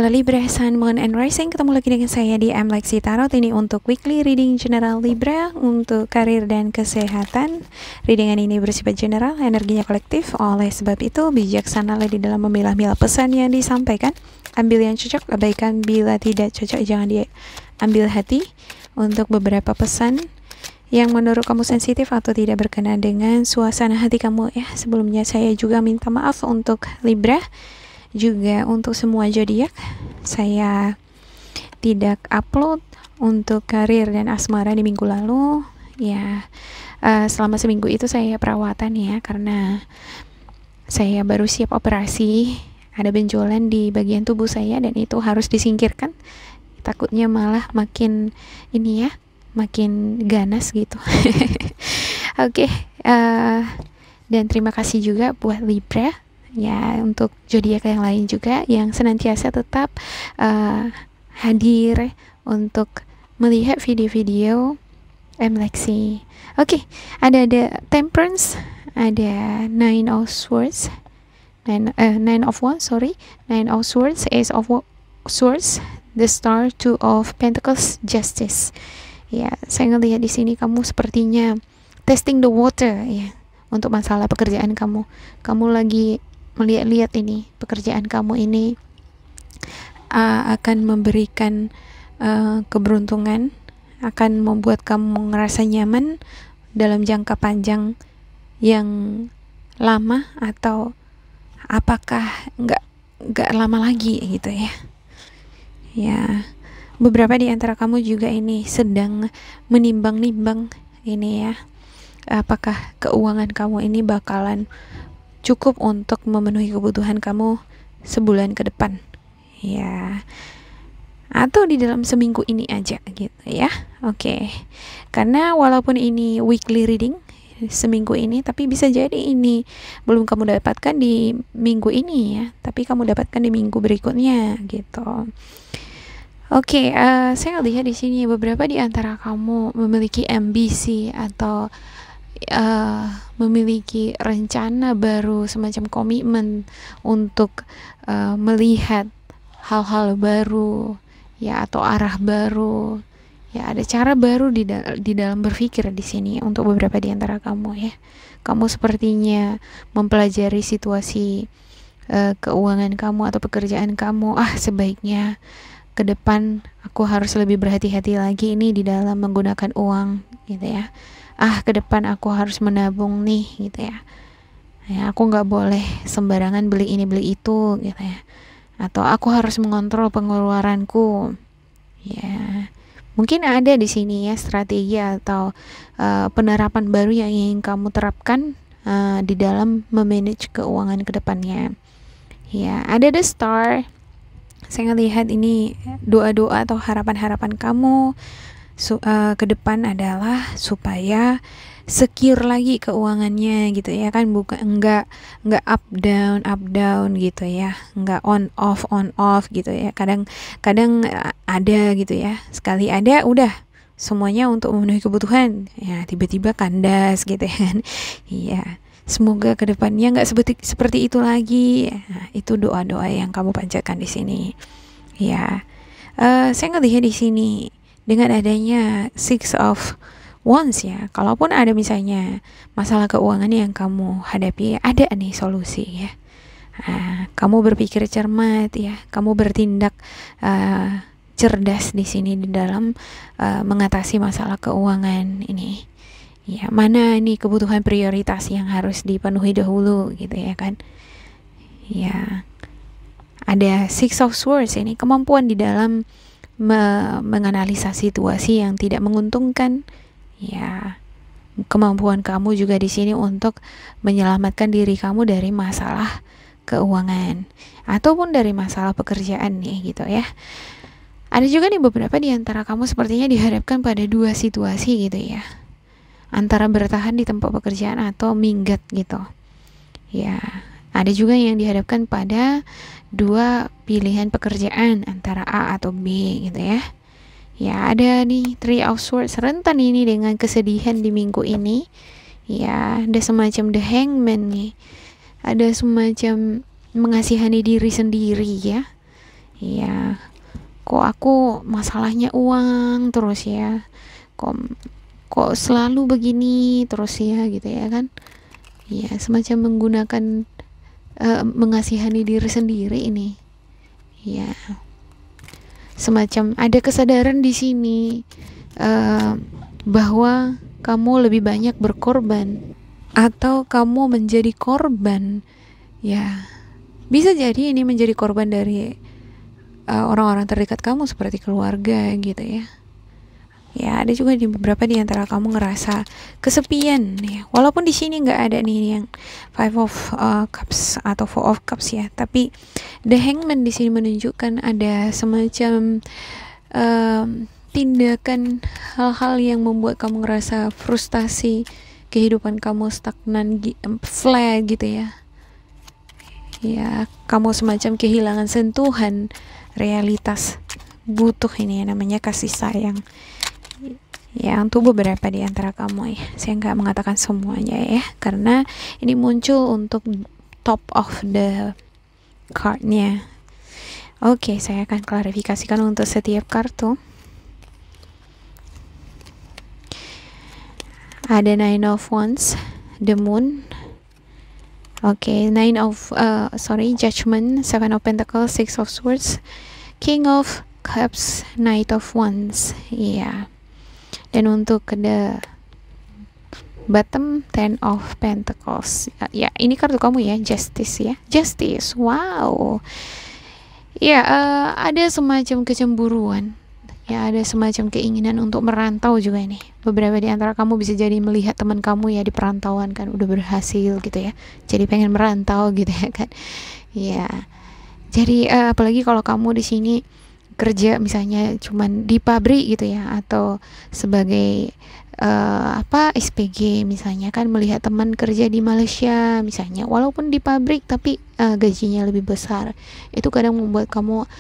Halo Libra, Sun, Moon, and Rising. Ketemu lagi dengan saya di Lexi Tarot. Ini untuk weekly reading general Libra, untuk karir dan kesehatan. Readingan ini bersifat general, energinya kolektif. Oleh sebab itu, bijaksanalah di dalam memilah-milah pesan yang disampaikan. Ambil yang cocok, abaikan bila tidak cocok, jangan diambil hati. Untuk beberapa pesan yang menurut kamu sensitif atau tidak berkenan dengan suasana hati kamu ya. Sebelumnya saya juga minta maaf untuk Libra, juga untuk semua zodiak. Saya tidak upload untuk karir dan asmara di minggu lalu ya. Selama seminggu itu saya perawatan ya, karena saya baru siap operasi. Ada benjolan di bagian tubuh saya dan itu harus disingkirkan. Takutnya malah makin ini ya, makin ganas gitu. Oke, dan terima kasih juga buat Libra ya, untuk zodiak yang lain juga yang senantiasa tetap hadir untuk melihat video-video Lexi. Oke, ada Temperance, ada Nine of Swords, Nine of Wands, Nine of Swords, Ace of Swords, The Star, Two of Pentacles, Justice. Ya, saya ngelihat di sini kamu sepertinya testing the water ya, untuk masalah pekerjaan kamu. Kamu lagi melihat-lihat ini, pekerjaan kamu ini akan memberikan keberuntungan, akan membuat kamu ngerasa nyaman dalam jangka panjang yang lama, atau apakah nggak lama lagi gitu ya. Ya, beberapa di antara kamu juga ini sedang menimbang-nimbang ini ya, apakah keuangan kamu ini bakalan cukup untuk memenuhi kebutuhan kamu sebulan ke depan ya, atau di dalam seminggu ini aja gitu ya. Oke, karena walaupun ini weekly reading seminggu ini, tapi bisa jadi ini belum kamu dapatkan di minggu ini ya, tapi kamu dapatkan di minggu berikutnya gitu. Oke, saya lihat di sini beberapa di antara kamu memiliki ambisi atau memiliki rencana baru, semacam komitmen untuk melihat hal-hal baru ya, atau arah baru ya, ada cara baru di dalam berpikir di sini untuk beberapa di antara kamu ya. Kamu sepertinya mempelajari situasi keuangan kamu atau pekerjaan kamu. Sebaiknya ke depan aku harus lebih berhati-hati lagi ini di dalam menggunakan uang gitu ya. Ke depan aku harus menabung nih gitu ya. Aku nggak boleh sembarangan beli ini beli itu gitu ya. Atau aku harus mengontrol pengeluaranku. Ya, mungkin ada di sini ya strategi atau penerapan baru yang ingin kamu terapkan di dalam memanage keuangan ke depannya. Ya, ada The Star. Saya ngelihat ini doa-doa atau harapan-harapan kamu ke depan adalah supaya secure lagi keuangannya gitu ya kan, bukan enggak up down gitu ya, enggak on off gitu ya. Kadang ada gitu ya, sekali ada udah semuanya untuk memenuhi kebutuhan ya, tiba-tiba kandas gitu kan. Iya, semoga kedepannya nggak seperti itu lagi. Nah, itu doa-doa yang kamu panjatkan di sini ya. Saya ngelihat di sini dengan adanya Six of Wands ya, kalaupun ada misalnya masalah keuangan yang kamu hadapi, ada nih solusi ya. Kamu berpikir cermat ya, kamu bertindak cerdas di sini di dalam mengatasi masalah keuangan ini. Ya, mana ini kebutuhan prioritas yang harus dipenuhi dahulu gitu ya kan. Ya, ada Six of Swords ini, kemampuan di dalam menganalisa situasi yang tidak menguntungkan ya. Kemampuan kamu juga di sini untuk menyelamatkan diri kamu dari masalah keuangan ataupun dari masalah pekerjaan nih gitu ya. Ada juga nih beberapa di antara kamu sepertinya dihadapkan pada dua situasi gitu ya, antara bertahan di tempat pekerjaan atau minggat gitu ya. Ada juga yang dihadapkan pada dua pilihan pekerjaan, antara A atau B gitu ya. Ya, ada nih Three of Swords, rentan ini dengan kesedihan di minggu ini ya. Ada semacam The Hangman nih, ada semacam mengasihani diri sendiri ya. Ya, kok aku masalahnya uang terus ya, kok kok selalu begini terus ya gitu ya kan. Ya, semacam menggunakan mengasihani diri sendiri ini. Ya, semacam ada kesadaran di sini bahwa kamu lebih banyak berkorban atau kamu menjadi korban. Ya, bisa jadi ini menjadi korban dari orang-orang terdekat kamu seperti keluarga gitu ya. Ya, ada juga di beberapa di antara kamu ngerasa kesepian ya. Walaupun di sini nggak ada nih yang Five of Cups atau Four of Cups ya, tapi The Hangman di sini menunjukkan ada semacam tindakan hal-hal yang membuat kamu ngerasa frustasi, kehidupan kamu stagnan, flat gitu ya. Ya, kamu semacam kehilangan sentuhan realitas, butuh ini yang namanya kasih sayang. Ya, untuk beberapa di antara kamu ya, saya nggak mengatakan semuanya ya, karena ini muncul untuk top of the cardnya. Oke, saya akan klarifikasikan untuk setiap kartu. Ada Nine of Wands, the Moon. Oke, Judgment, Seven of Pentacles, Six of Swords, King of Cups, Knight of Wands. Iya. Dan untuk the bottom, Ten of Pentacles. Ya, ini kartu kamu ya, Justice ya. Justice, wow. Ya, ada semacam kecemburuan. Ya, ada semacam keinginan untuk merantau juga nih. Beberapa di antara kamu bisa jadi melihat teman kamu ya di perantauan kan, udah berhasil gitu ya. Jadi pengen merantau gitu ya kan. Ya. Jadi apalagi kalau kamu di sini kerja misalnya cuman di pabrik gitu ya, atau sebagai SPG misalnya kan, melihat teman kerja di Malaysia misalnya, walaupun di pabrik tapi gajinya lebih besar, itu kadang membuat kamu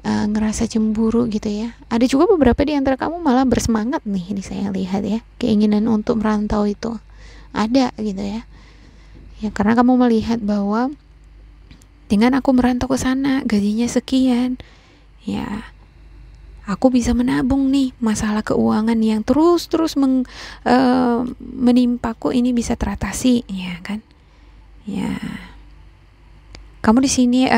ngerasa cemburu gitu ya. Ada juga beberapa di antara kamu malah bersemangat nih, ini saya lihat ya, keinginan untuk merantau itu ada gitu ya. Ya, karena kamu melihat bahwa dengan aku merantau ke sana gajinya sekian, ya aku bisa menabung nih, masalah keuangan yang terus menimpaku ini bisa teratasi, ya kan? Ya, kamu di sini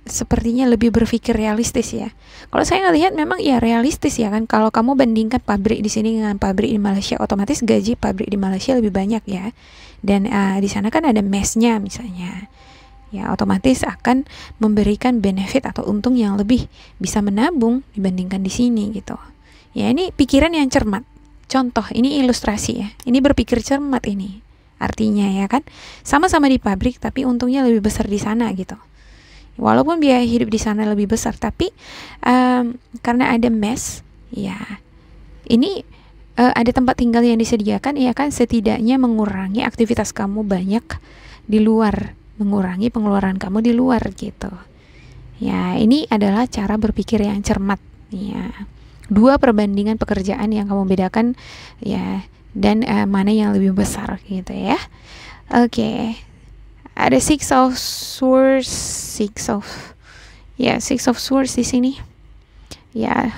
sepertinya lebih berpikir realistis ya. Kalau saya ngelihat memang ya realistis ya kan. Kalau kamu bandingkan pabrik di sini dengan pabrik di Malaysia, otomatis gaji pabrik di Malaysia lebih banyak ya. Dan di sana kan ada mesnya misalnya. Ya, otomatis akan memberikan benefit atau untung yang lebih bisa menabung dibandingkan di sini gitu. Ya, ini pikiran yang cermat. Contoh, ini ilustrasi ya. Ini berpikir cermat ini. Artinya ya kan, sama-sama di pabrik tapi untungnya lebih besar di sana gitu. Walaupun biaya hidup di sana lebih besar, tapi karena ada mes, ya ini ada tempat tinggal yang disediakan, ya kan, setidaknya mengurangi aktivitas kamu banyak di luar, mengurangi pengeluaran kamu di luar gitu. Ya, ini adalah cara berpikir yang cermat ya. Dua perbandingan pekerjaan yang kamu bedakan ya, dan mana yang lebih besar gitu ya. Oke. Ada Six of Swords di sini. Ya,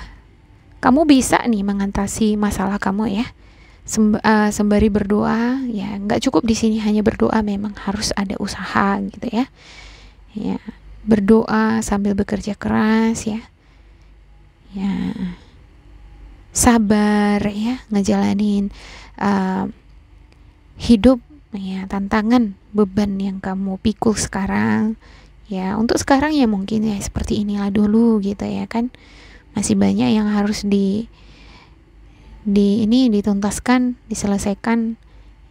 kamu bisa nih mengatasi masalah kamu ya. Sembari berdoa ya, nggak cukup di sini hanya berdoa, memang harus ada usaha gitu ya. Ya, berdoa sambil bekerja keras ya. Ya, sabar ya, ngejalanin hidup ya, tantangan, beban yang kamu pikul sekarang ya. Untuk sekarang ya mungkin ya seperti inilah dulu gitu ya kan. Masih banyak yang harus dituntaskan, diselesaikan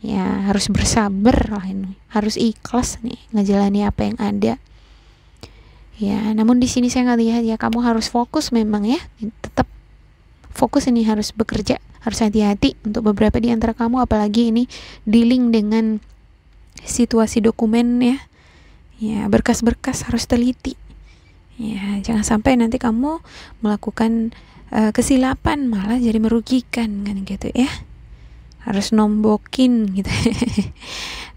ya, harus bersabar lah ini, harus ikhlas nih ngejalani apa yang ada ya. Namun di sini saya ngelihat ya, kamu harus fokus memang ya, tetap fokus, ini harus bekerja, harus hati-hati untuk beberapa di antara kamu, apalagi ini dealing dengan situasi dokumen ya. Ya, berkas-berkas harus teliti ya, jangan sampai nanti kamu melakukan kesilapan malah jadi merugikan kan gitu ya. Harus nombokin gitu.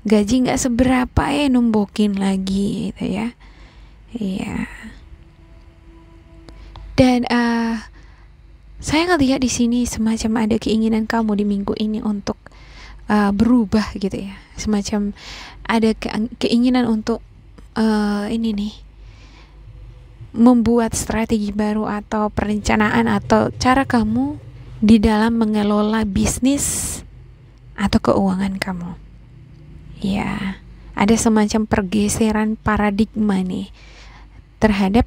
Gaji nggak seberapa nombokin lagi gitu ya. Iya. Dan saya ngelihat di sini semacam ada keinginan kamu di minggu ini untuk berubah gitu ya, semacam ada keinginan untuk ini nih, membuat strategi baru atau perencanaan atau cara kamu di dalam mengelola bisnis atau keuangan kamu. Ya, ada semacam pergeseran paradigma nih terhadap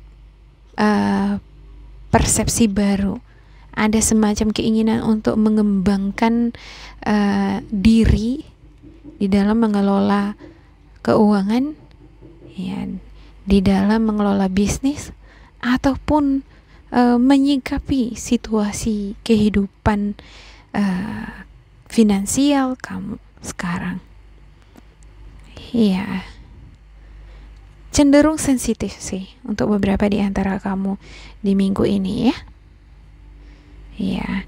persepsi baru. Ada semacam keinginan untuk mengembangkan diri di dalam mengelola keuangan, ya, di dalam mengelola bisnis ataupun menyikapi situasi kehidupan finansial kamu sekarang. Iya, cenderung sensitif sih untuk beberapa di antara kamu di minggu ini ya. Iya.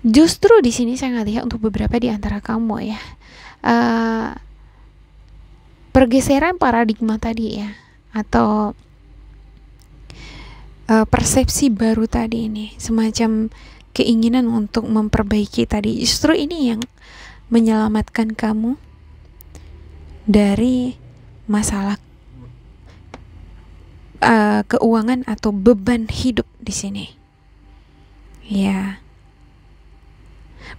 Justru di sini saya ngelihat untuk beberapa di antara kamu ya, pergeseran paradigma tadi ya, atau persepsi baru tadi ini, semacam keinginan untuk memperbaiki tadi, justru ini yang menyelamatkan kamu dari masalah keuangan atau beban hidup di sini. Ya,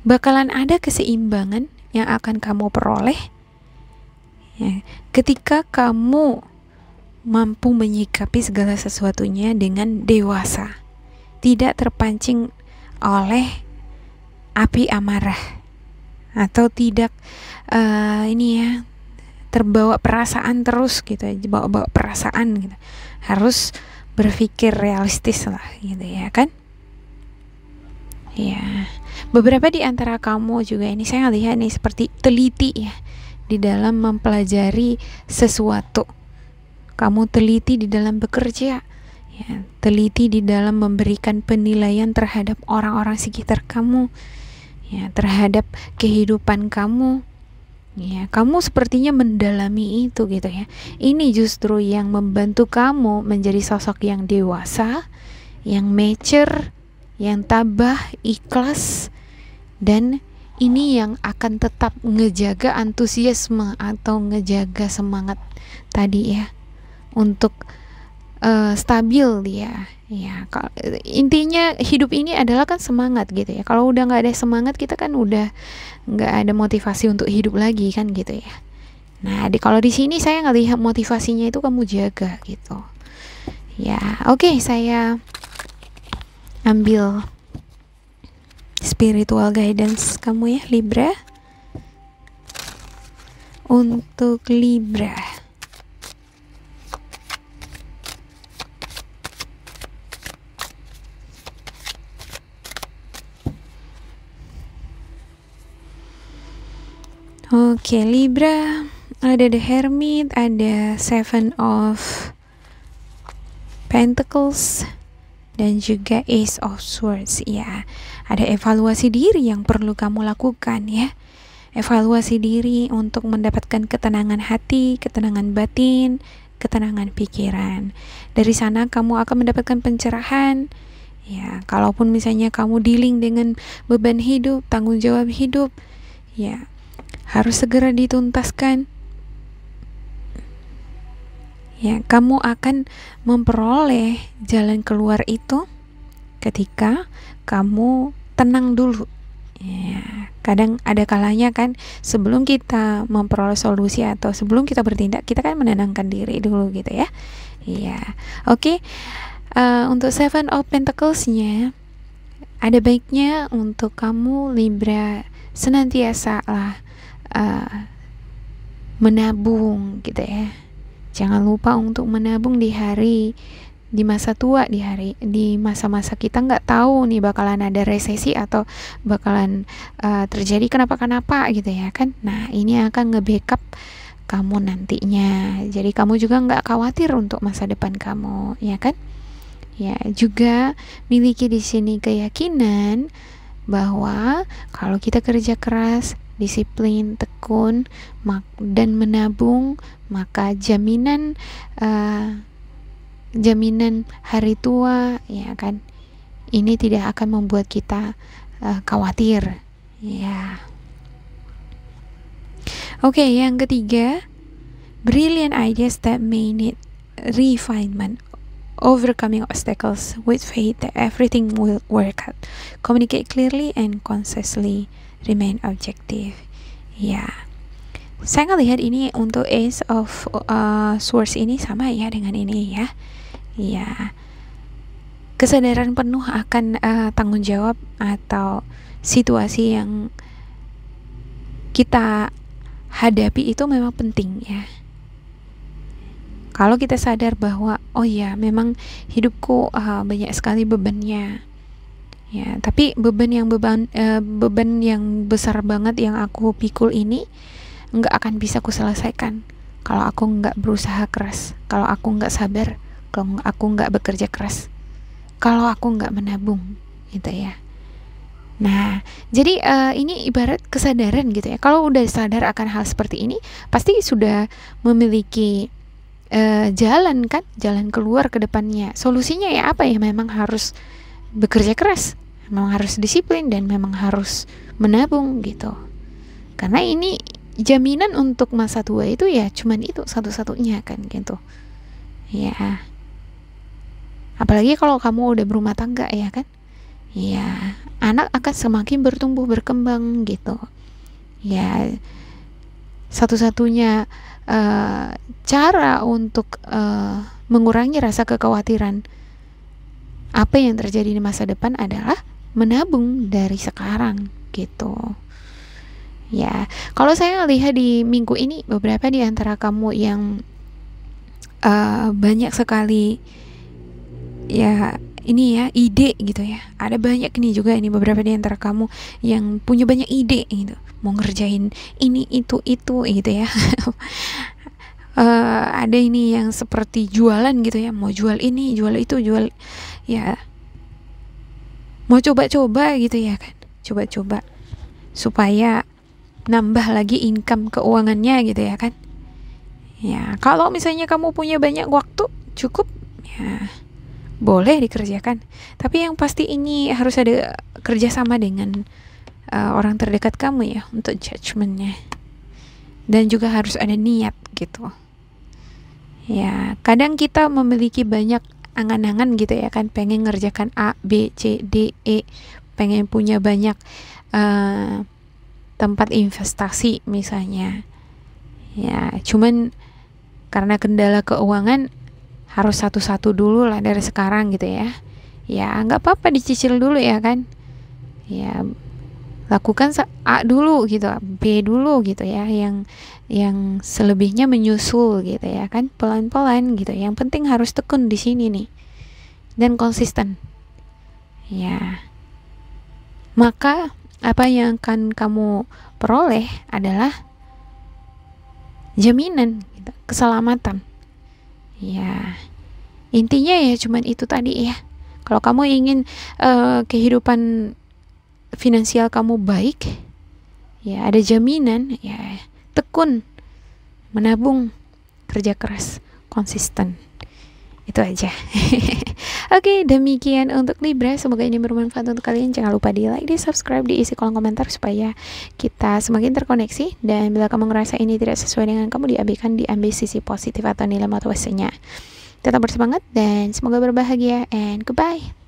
bakalan ada keseimbangan yang akan kamu peroleh ya, ketika kamu mampu menyikapi segala sesuatunya dengan dewasa, tidak terpancing oleh api amarah, atau tidak ini ya, terbawa perasaan terus gitu, bawa perasaan gitu. Harus berpikir realistis lah gitu ya kan. Ya, beberapa di antara kamu juga ini saya lihat nih seperti teliti ya di dalam mempelajari sesuatu. Kamu teliti di dalam bekerja, ya, teliti di dalam memberikan penilaian terhadap orang-orang sekitar kamu, ya, terhadap kehidupan kamu. Ya, kamu sepertinya mendalami itu gitu ya. Ini justru yang membantu kamu menjadi sosok yang dewasa, yang mature, yang tabah, ikhlas, dan ini yang akan tetap ngejaga antusiasme atau ngejaga semangat tadi ya, untuk stabil dia ya. Intinya hidup ini adalah kan semangat gitu ya. Kalau udah nggak ada semangat, kita kan udah nggak ada motivasi untuk hidup lagi kan gitu ya. Nah, kalau di sini saya ngelihat motivasinya itu kamu jaga gitu ya. Oke, saya ambil spiritual guidance kamu ya, Libra. Untuk Libra, oke, Libra, ada The Hermit, ada Seven of Pentacles, dan juga Ace of Swords ya. Ada evaluasi diri yang perlu kamu lakukan ya. Evaluasi diri untuk mendapatkan ketenangan hati, ketenangan batin, ketenangan pikiran. Dari sana kamu akan mendapatkan pencerahan ya. Kalaupun misalnya kamu dealing dengan beban hidup, tanggung jawab hidup ya, harus segera dituntaskan. Ya, kamu akan memperoleh jalan keluar itu ketika kamu tenang dulu. Ya, kadang ada kalanya kan sebelum kita memperoleh solusi atau sebelum kita bertindak, kita kan menenangkan diri dulu gitu ya. Iya, oke. Untuk Seven of Pentacles-nya, ada baiknya untuk kamu Libra senantiasa lah menabung gitu ya. Jangan lupa untuk menabung di masa tua, di masa-masa kita nggak tahu nih bakalan ada resesi atau bakalan terjadi kenapa-kenapa gitu ya kan. Nah, ini akan nge-backup kamu nantinya. Jadi kamu juga nggak khawatir untuk masa depan kamu, ya kan? Ya, juga miliki di sini keyakinan bahwa kalau kita kerja keras, disiplin, tekun, dan menabung, maka jaminan jaminan hari tua, ya kan? Ini tidak akan membuat kita khawatir, ya. Oke, yang ketiga, brilliant ideas that may need refinement. Overcoming obstacles with faith that everything will work out. Communicate clearly and concisely. Remain objective. Ya, saya ngelihat ini untuk Ace of Swords ini sama ya dengan ini ya. Ya, kesadaran penuh akan tanggung jawab atau situasi yang kita hadapi itu memang penting ya. Kalau kita sadar bahwa oh ya memang hidupku banyak sekali bebannya, ya, tapi beban yang besar banget yang aku pikul ini nggak akan bisa aku selesaikan kalau aku nggak berusaha keras, kalau aku nggak sabar, kalau aku nggak bekerja keras, kalau aku nggak menabung, gitu ya. Nah, jadi ini ibarat kesadaran gitu ya. Kalau udah sadar akan hal seperti ini, pasti sudah memiliki jalan kan, jalan keluar ke depannya. Solusinya ya apa ya? Memang harus bekerja keras, memang harus disiplin, dan memang harus menabung gitu. Karena ini jaminan untuk masa tua itu ya cuman itu satu-satunya kan gitu. Ya. Apalagi kalau kamu udah berumah tangga ya kan. Ya, anak akan semakin bertumbuh berkembang gitu. Ya, satu-satunya cara untuk mengurangi rasa kekhawatiran apa yang terjadi di masa depan adalah menabung dari sekarang gitu. Ya, kalau saya lihat di minggu ini beberapa di antara kamu yang banyak sekali ya ini ya ide gitu ya. Ada banyak nih juga ini beberapa di antara kamu yang punya banyak ide gitu. Mau ngerjain ini itu gitu ya. Ada ini yang seperti jualan gitu ya, mau jual ini, jual itu, jual ya. Mau coba-coba gitu ya kan. Coba-coba supaya nambah lagi income keuangannya gitu ya kan. Ya, kalau misalnya kamu punya banyak waktu cukup ya boleh dikerjakan. Tapi yang pasti ini harus ada kerjasama dengan orang terdekat kamu ya untuk judgementnya, dan juga harus ada niat gitu ya. Kadang kita memiliki banyak angan-angan gitu ya kan, pengen ngerjakan A, B, C, D, E, pengen punya banyak tempat investasi misalnya ya, cuman karena kendala keuangan harus satu-satu dulu lah dari sekarang gitu ya. Ya nggak apa-apa dicicil dulu ya kan. Ya lakukan A dulu gitu, B dulu gitu ya, yang selebihnya menyusul gitu ya kan, pelan-pelan gitu. Yang penting harus tekun di sini nih dan konsisten. Ya. Maka apa yang akan kamu peroleh adalah jaminan gitu, keselamatan. Ya. Intinya ya cuman itu tadi ya. Kalau kamu ingin kehidupan finansial kamu baik, ya ada jaminan, ya tekun, menabung, kerja keras, konsisten. Itu aja. Oke, demikian untuk Libra. Semoga ini bermanfaat untuk kalian. Jangan lupa di like, di subscribe, diisi kolom komentar supaya kita semakin terkoneksi. Dan bila kamu ngerasa ini tidak sesuai dengan kamu, diabaikan, diambil sisi positif atau nilai motivasinya. Tetap bersemangat dan semoga berbahagia, and goodbye.